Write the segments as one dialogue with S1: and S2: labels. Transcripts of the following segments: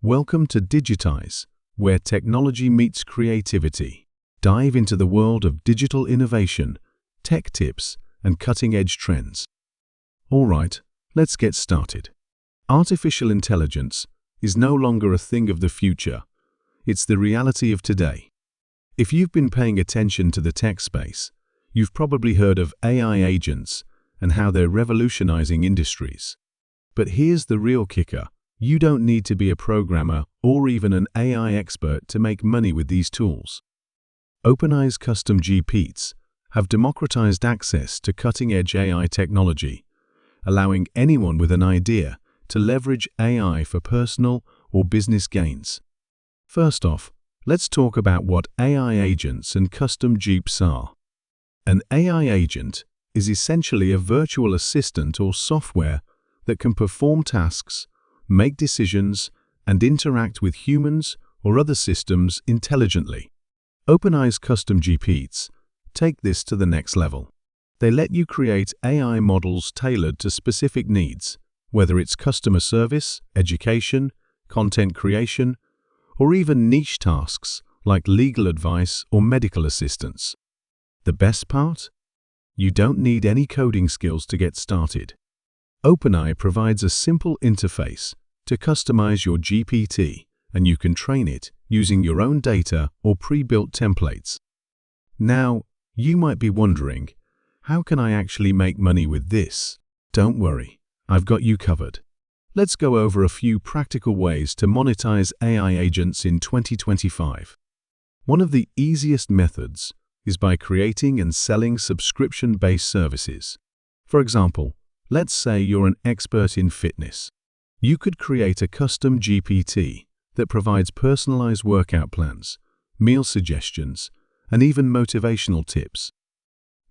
S1: Welcome to Digitize, where technology meets creativity. Dive into the world of digital innovation, tech tips, and cutting-edge trends. All right, let's get started. Artificial intelligence is no longer a thing of the future. It's the reality of today. If you've been paying attention to the tech space, you've probably heard of AI agents and how they're revolutionizing industries. But here's the real kicker. You don't need to be a programmer or even an AI expert to make money with these tools. OpenAI's Custom GPTs have democratized access to cutting-edge AI technology, allowing anyone with an idea to leverage AI for personal or business gains. First off, let's talk about what AI agents and custom GPTs are. An AI agent is essentially a virtual assistant or software that can perform tasks, make decisions, and interact with humans or other systems intelligently. OpenAI's Custom GPTs take this to the next level. They let you create AI models tailored to specific needs, whether it's customer service, education, content creation, or even niche tasks like legal advice or medical assistance. The best part? You don't need any coding skills to get started. OpenAI provides a simple interface to customize your GPT, and you can train it using your own data or pre-built templates. Now, you might be wondering, how can I actually make money with this? Don't worry, I've got you covered. Let's go over a few practical ways to monetize AI agents in 2025. One of the easiest methods is by creating and selling subscription-based services. For example, let's say you're an expert in fitness. You could create a custom GPT that provides personalized workout plans, meal suggestions, and even motivational tips.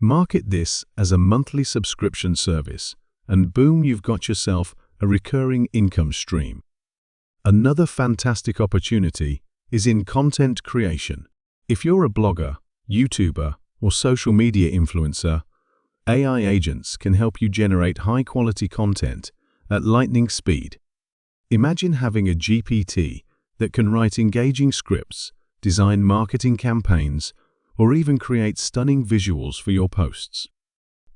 S1: Market this as a monthly subscription service, and boom, you've got yourself a recurring income stream. Another fantastic opportunity is in content creation. If you're a blogger, YouTuber, or social media influencer, AI agents can help you generate high-quality content at lightning speed. Imagine having a GPT that can write engaging scripts, design marketing campaigns, or even create stunning visuals for your posts.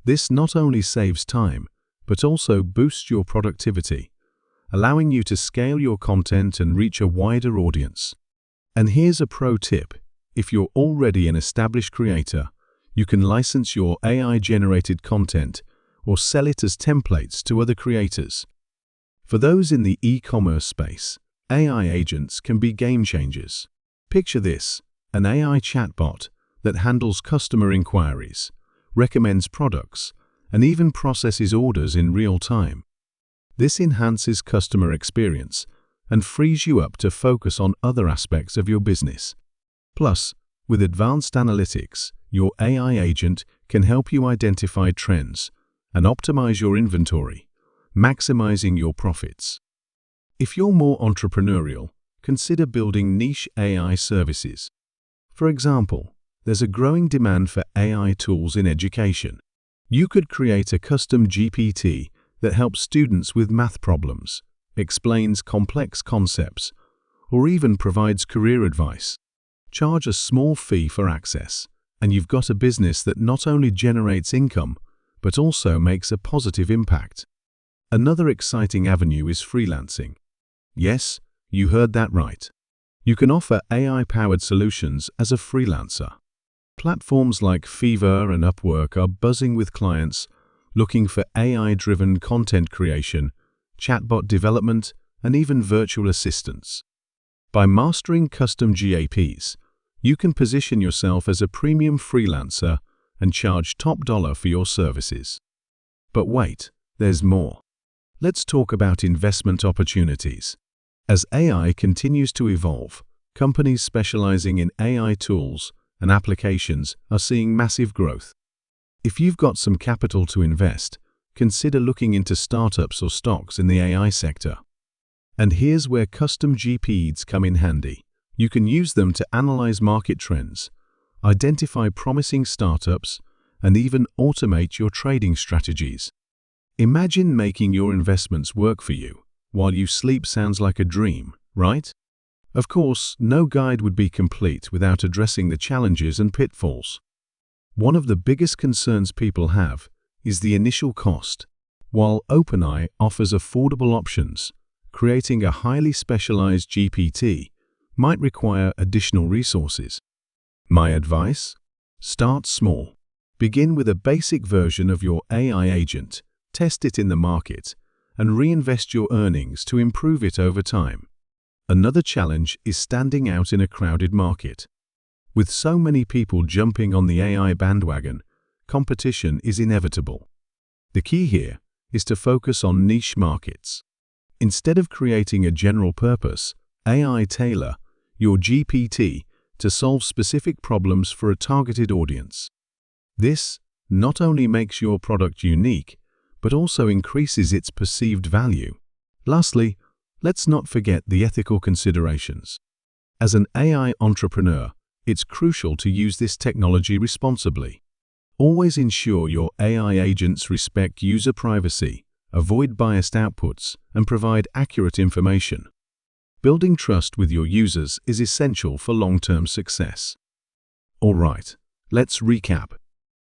S1: This not only saves time, but also boosts your productivity, allowing you to scale your content and reach a wider audience. And here's a pro tip. If you're already an established creator, you can license your AI-generated content or sell it as templates to other creators. For those in the e-commerce space, AI agents can be game changers. Picture this, an AI chatbot that handles customer inquiries, recommends products, and even processes orders in real time. This enhances customer experience and frees you up to focus on other aspects of your business. Plus, with advanced analytics, your AI agent can help you identify trends and optimize your inventory, maximizing your profits. If you're more entrepreneurial, consider building niche AI services. For example, there's a growing demand for AI tools in education. You could create a custom GPT that helps students with math problems, explains complex concepts, or even provides career advice. Charge a small fee for access, and you've got a business that not only generates income, but also makes a positive impact. Another exciting avenue is freelancing. Yes, you heard that right. You can offer AI-powered solutions as a freelancer. Platforms like Fiverr and Upwork are buzzing with clients looking for AI-driven content creation, chatbot development, and even virtual assistants. By mastering custom GPTs, you can position yourself as a premium freelancer and charge top dollar for your services. But wait, there's more. Let's talk about investment opportunities. As AI continues to evolve, companies specializing in AI tools and applications are seeing massive growth. If you've got some capital to invest, consider looking into startups or stocks in the AI sector. And here's where custom GPTs come in handy. You can use them to analyze market trends, identify promising startups, and even automate your trading strategies. Imagine making your investments work for you. While you sleep sounds like a dream, right? Of course, no guide would be complete without addressing the challenges and pitfalls. One of the biggest concerns people have is the initial cost. While OpenAI offers affordable options, creating a highly specialized GPT might require additional resources. My advice? Start small. Begin with a basic version of your AI agent, test it in the market, and reinvest your earnings to improve it over time. Another challenge is standing out in a crowded market. With so many people jumping on the AI bandwagon, competition is inevitable. The key here is to focus on niche markets. Instead of creating a general purpose, AI tailor your GPT to solve specific problems for a targeted audience. This not only makes your product unique, but also increases its perceived value. Lastly, let's not forget the ethical considerations. As an AI entrepreneur, it's crucial to use this technology responsibly. Always ensure your AI agents respect user privacy, avoid biased outputs, and provide accurate information. Building trust with your users is essential for long-term success. All right, let's recap.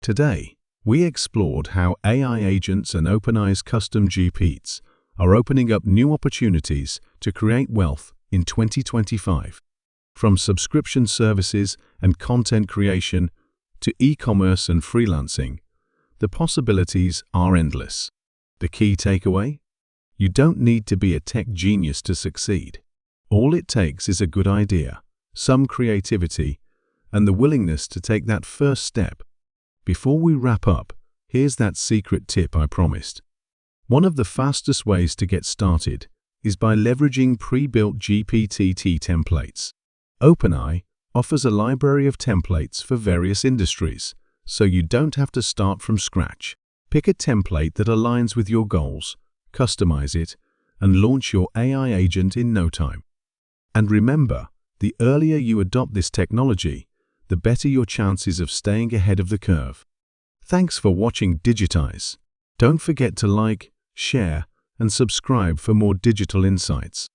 S1: Today, we explored how AI agents and OpenAI's custom GPTs are opening up new opportunities to create wealth in 2025. From subscription services and content creation to e-commerce and freelancing, the possibilities are endless. The key takeaway? You don't need to be a tech genius to succeed. All it takes is a good idea, some creativity, and the willingness to take that first step. Before we wrap up, here's that secret tip I promised. One of the fastest ways to get started is by leveraging pre-built GPT templates. OpenAI offers a library of templates for various industries, so you don't have to start from scratch. Pick a template that aligns with your goals, customize it, and launch your AI agent in no time. And remember, the earlier you adopt this technology, the better your chances of staying ahead of the curve. Thanks for watching Digitize. Don't forget to like, share, and subscribe for more digital insights.